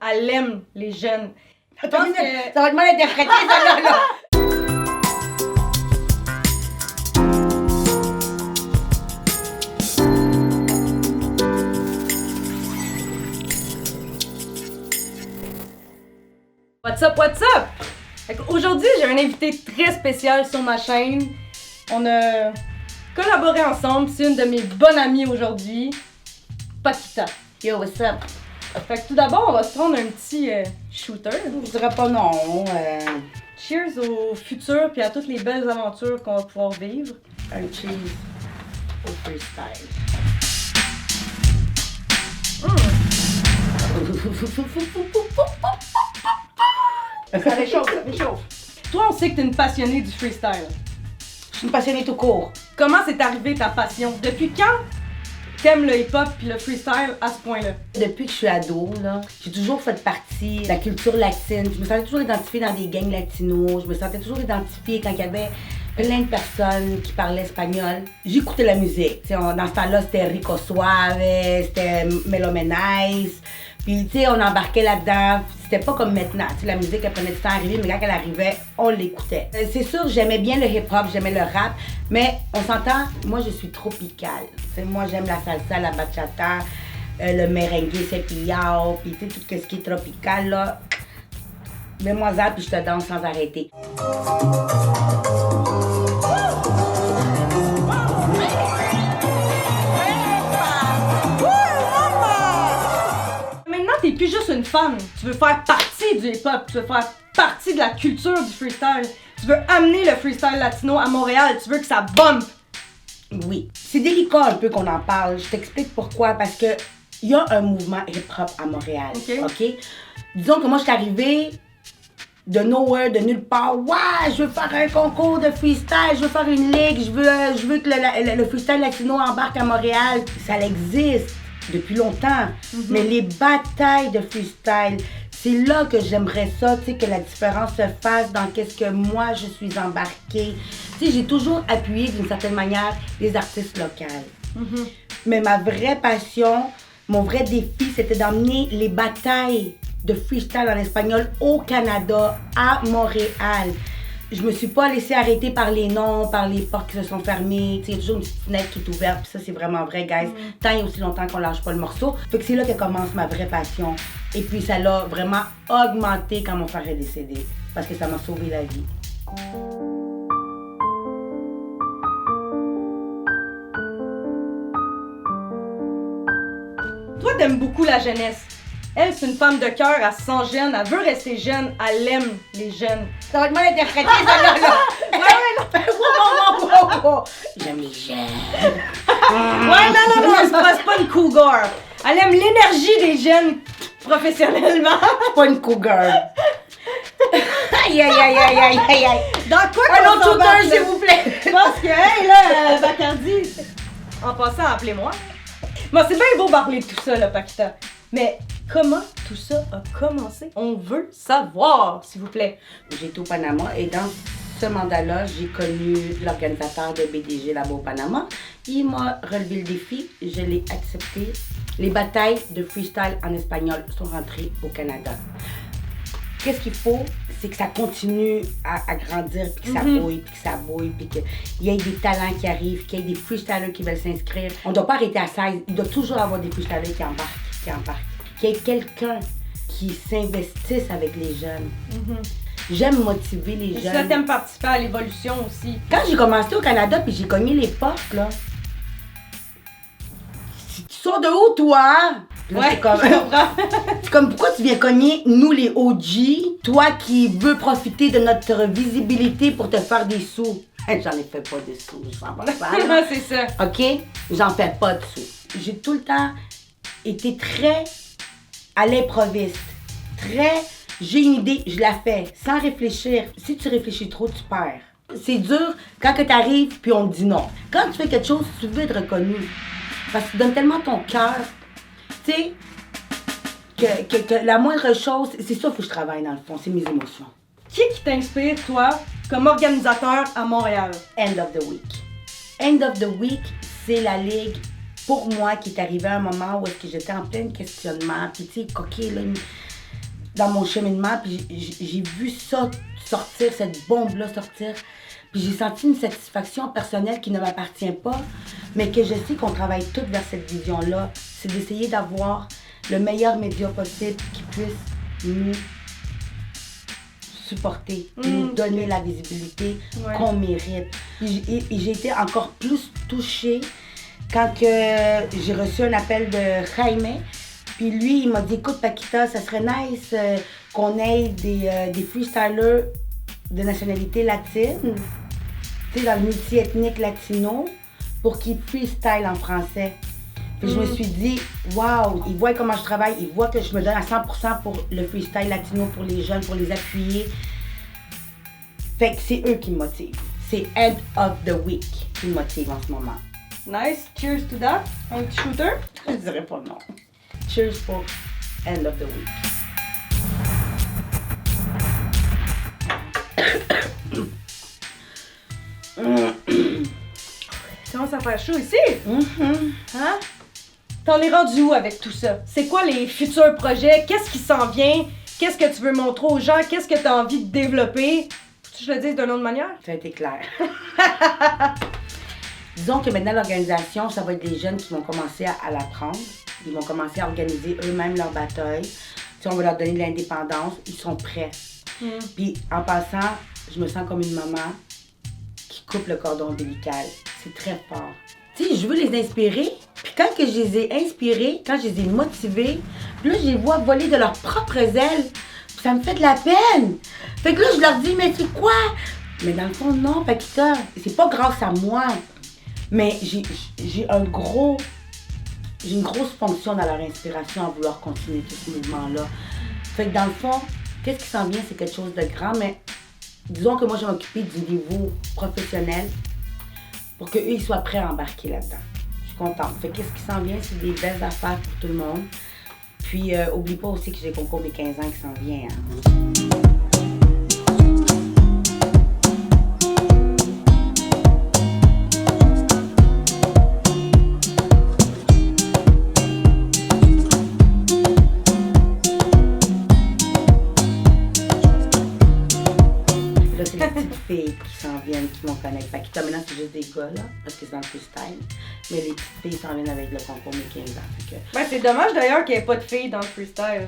elle aime les jeunes. Ça va être mal interprété, ça là. What's up, what's up? Aujourd'hui, j'ai un invité très spécial sur ma chaîne. On a collaboré ensemble, c'est une de mes bonnes amies aujourd'hui, Paquita. Yo, what's up? Fait que tout d'abord, on va se prendre un petit shooter. Je dirais pas non. Cheers au futur puis à toutes les belles aventures qu'on va pouvoir vivre. Un cheese au freestyle. Ça réchauffe, ça réchauffe. Toi, on sait que t'es une passionnée du freestyle. Je suis une passionnée tout court. Comment c'est arrivé ta passion? Depuis quand t'aimes le hip-hop puis le freestyle à ce point-là? Depuis que je suis ado, là, j'ai toujours fait partie de la culture latine. Je me sentais toujours identifiée dans des gangs latinos. Je me sentais toujours identifiée quand il y avait plein de personnes qui parlaient espagnol. J'écoutais la musique. T'sais, dans ce temps-là, c'était Rico Suave, c'était Melomenice. Puis, tu sais, on embarquait là-dedans. C'était pas comme maintenant. Tu sais, la musique, elle prenait du temps à arriver, mais quand elle arrivait, on l'écoutait. C'est sûr, j'aimais bien le hip-hop, j'aimais le rap, mais on s'entend, moi, je suis tropicale. Tu sais, moi, j'aime la salsa, la bachata, le merengue, cepillao, puis tu sais, tout ce qui est tropical, là. Mets-moi ça, puis je te danse sans arrêter. T'es plus juste une fan, tu veux faire partie du hip-hop, tu veux faire partie de la culture du freestyle, tu veux amener le freestyle latino à Montréal, tu veux que ça bump. Oui. C'est délicat un peu qu'on en parle, je t'explique pourquoi, parce que il y a un mouvement hip-hop à Montréal, ok? Disons que moi, je suis arrivée de nowhere, de nulle part. Ouais, je veux faire un concours de freestyle, je veux faire une ligue, je veux que le freestyle latino embarque à Montréal. Ça existe depuis longtemps, mais les batailles de freestyle, c'est là que j'aimerais ça, tu sais, que la différence se fasse dans qu'est-ce que moi je suis embarquée. Tu sais, j'ai toujours appuyé d'une certaine manière les artistes locaux. Mais ma vraie passion, mon vrai défi, c'était d'emmener les batailles de freestyle en espagnol au Canada, à Montréal. Je me suis pas laissée arrêter par les noms, par les portes qui se sont fermées. Il y a toujours une petite fenêtre qui est ouverte, puis ça, c'est vraiment vrai, guys. Tant et aussi longtemps qu'on lâche pas le morceau. Fait que c'est là que commence ma vraie passion. Et puis, ça l'a vraiment augmenté quand mon frère est décédé, parce que ça m'a sauvé la vie. Toi, t'aimes beaucoup la jeunesse. Elle, c'est une femme de cœur, elle se sent jeune, elle veut rester jeune, elle aime les jeunes. Ça va être mal interprété, ça là. Non. J'aime les jeunes. Non, c'est pas une cougar. Elle aime l'énergie des jeunes professionnellement. Pas une cougar. Aïe. Dans quoi Un qu'on autre s'embarque, shooter, s'il vous plaît. Parce que, hey, là, Bacardi, en passant, appelez-moi. Bon, c'est bien beau parler de tout ça, là, Paquita. Mais comment tout ça a commencé? On veut savoir, s'il vous plaît. J'étais au Panama et dans ce mandat-là, j'ai connu l'organisateur de BDG là-bas au Panama. Il m'a relevé le défi, je l'ai accepté. Les batailles de freestyle en espagnol sont rentrées au Canada. Qu'est-ce qu'il faut? C'est que ça continue à grandir, puis que ça bouille, puis qu'il y ait des talents qui arrivent, qu'il y ait des freestylers qui veulent s'inscrire. On ne doit pas arrêter à 16, il doit toujours avoir des freestylers qui embarquent. Qu'il y ait quelqu'un qui s'investisse avec les jeunes. J'aime motiver les jeunes. Ça, t'aimes participer à l'évolution aussi. Quand j'ai commencé au Canada, puis j'ai cogné les portes, là. Tu sors de où, toi? Là, Ouais, c'est comme, je comprends. c'est comme, pourquoi tu viens cogner, nous, les OG, toi qui veux profiter de notre visibilité pour te faire des sous? J'en ai fait pas de sous, je sens pas ça. C'est ça. OK? J'en fais pas de sous. J'ai tout le temps été très à l'improviste. J'ai une idée, je la fais, sans réfléchir. Si tu réfléchis trop, tu perds. C'est dur quand tu arrives puis on te dit non. Quand tu fais quelque chose, tu veux être reconnu. Parce que tu donnes tellement ton cœur. Tu sais, que la moindre chose, c'est ça qu'il faut que je travaille dans le fond, c'est mes émotions. Qui t'inspire, toi, comme organisateur à Montréal? End of the week. End of the week, c'est la ligue, pour moi, qui est arrivée à un moment où est-ce que j'étais en plein questionnement. Puis tu sais, coquille, là, dans mon cheminement, puis j'ai vu ça sortir, cette bombe-là sortir. Puis j'ai senti une satisfaction personnelle qui ne m'appartient pas, mais que je sais qu'on travaille tous vers cette vision-là. C'est d'essayer d'avoir le meilleur média possible qui puisse nous supporter, nous donner la visibilité qu'on mérite. Et j'ai été encore plus touchée quand j'ai reçu un appel de Jaime. Puis lui, il m'a dit, écoute Paquita, ça serait nice qu'on ait des freestylers de nationalité latine, tu sais, dans le multi-ethnique latino, pour qu'ils freestyle en français. Puis je me suis dit, waouh, ils voient comment je travaille, ils voient que je me donne à 100% pour le freestyle latino, pour les jeunes, pour les appuyer. Fait que c'est eux qui me motivent. C'est End of the Week qui me motive en ce moment. Nice, cheers to that. Un petit shooter? Je dirais pas non. Cheers pour End of the Week. Comment ça fait chaud ici? Hein? T'en es rendu où avec tout ça? C'est quoi les futurs projets? Qu'est-ce qui s'en vient? Qu'est-ce que tu veux montrer aux gens? Qu'est-ce que tu as envie de développer? Faut-tu que je le dise d'une autre manière? Ça a été clair. Disons que maintenant, l'organisation, ça va être des jeunes qui vont commencer à l'apprendre. Ils vont commencer à organiser eux-mêmes leur bataille. Si on va leur donner de l'indépendance, ils sont prêts. Puis en passant, je me sens comme une maman qui coupe le cordon ombilical. C'est très fort. Tu sais, je veux les inspirer. Puis quand que je les ai inspirés, quand je les ai motivés, là, je les vois voler de leurs propres ailes. Puis ça me fait de la peine. Fait que là, je leur dis, mais c'est quoi? Mais dans le fond, non, Paquita, c'est pas grâce à moi. Mais j'ai une grosse fonction dans leur inspiration à vouloir continuer tout ce mouvement-là. Fait que dans le fond, qu'est-ce qui s'en vient, c'est quelque chose de grand, mais disons que moi, je vais m'occuper du niveau professionnel pour qu'eux, ils soient prêts à embarquer là-dedans. Je suis contente. Fait que qu'est-ce qui s'en vient, c'est des belles affaires pour tout le monde. Puis, oublie pas aussi que j'ai le concours des 15 ans qui s'en vient. Hein. Qui s'en viennent, qui m'ont connaître. Fait que maintenant, c'est juste des gars, là, parce que c'est dans le freestyle. Mais les petites filles s'en viennent avec le concours des 15 ans. Fait que... Ben, c'est dommage d'ailleurs qu'il n'y ait pas de filles dans le freestyle.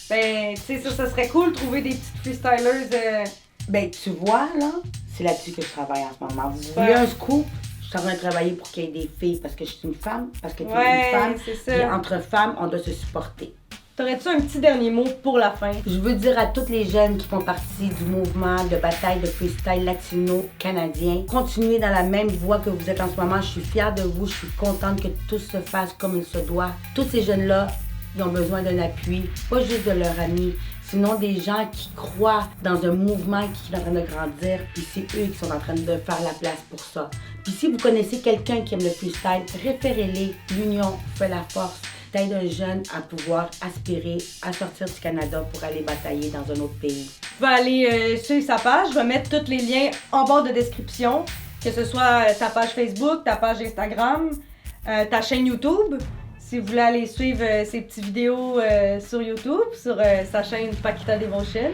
Ben, tu sais, ça serait cool de trouver des petites freestylers. Ben, tu vois, là, c'est là-dessus que je travaille en ce moment. Vous voulez un scoop? Je suis en train de travailler pour qu'il y ait des filles, parce que je suis une femme, parce que tu es une femme. C'est ça. Et entre femmes, on doit se supporter. T'aurais-tu un petit dernier mot pour la fin? Je veux dire à toutes les jeunes qui font partie du mouvement de bataille de freestyle latino-canadien, continuez dans la même voie que vous êtes en ce moment. Je suis fière de vous, je suis contente que tout se fasse comme il se doit. Tous ces jeunes-là, ils ont besoin d'un appui, pas juste de leurs amis, sinon des gens qui croient dans un mouvement qui est en train de grandir, puis c'est eux qui sont en train de faire la place pour ça. Puis si vous connaissez quelqu'un qui aime le freestyle, référez-les. L'union fait la force. T'aides un jeune à pouvoir aspirer à sortir du Canada pour aller batailler dans un autre pays. Tu vas aller suivre sa page, je vais mettre tous les liens en barre de description, que ce soit ta page Facebook, ta page Instagram, ta chaîne YouTube. Si vous voulez aller suivre ses petites vidéos sur YouTube, sur sa chaîne Paquita Devotion.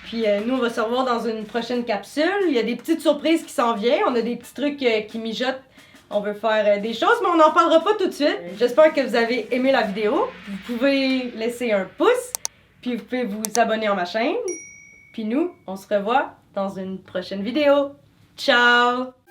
Puis nous, on va se revoir dans une prochaine capsule. Il y a des petites surprises qui s'en viennent, on a des petits trucs qui mijotent. On veut faire des choses, mais on n'en parlera pas tout de suite. J'espère que vous avez aimé la vidéo. Vous pouvez laisser un pouce, puis vous pouvez vous abonner à ma chaîne. Puis nous, on se revoit dans une prochaine vidéo. Ciao!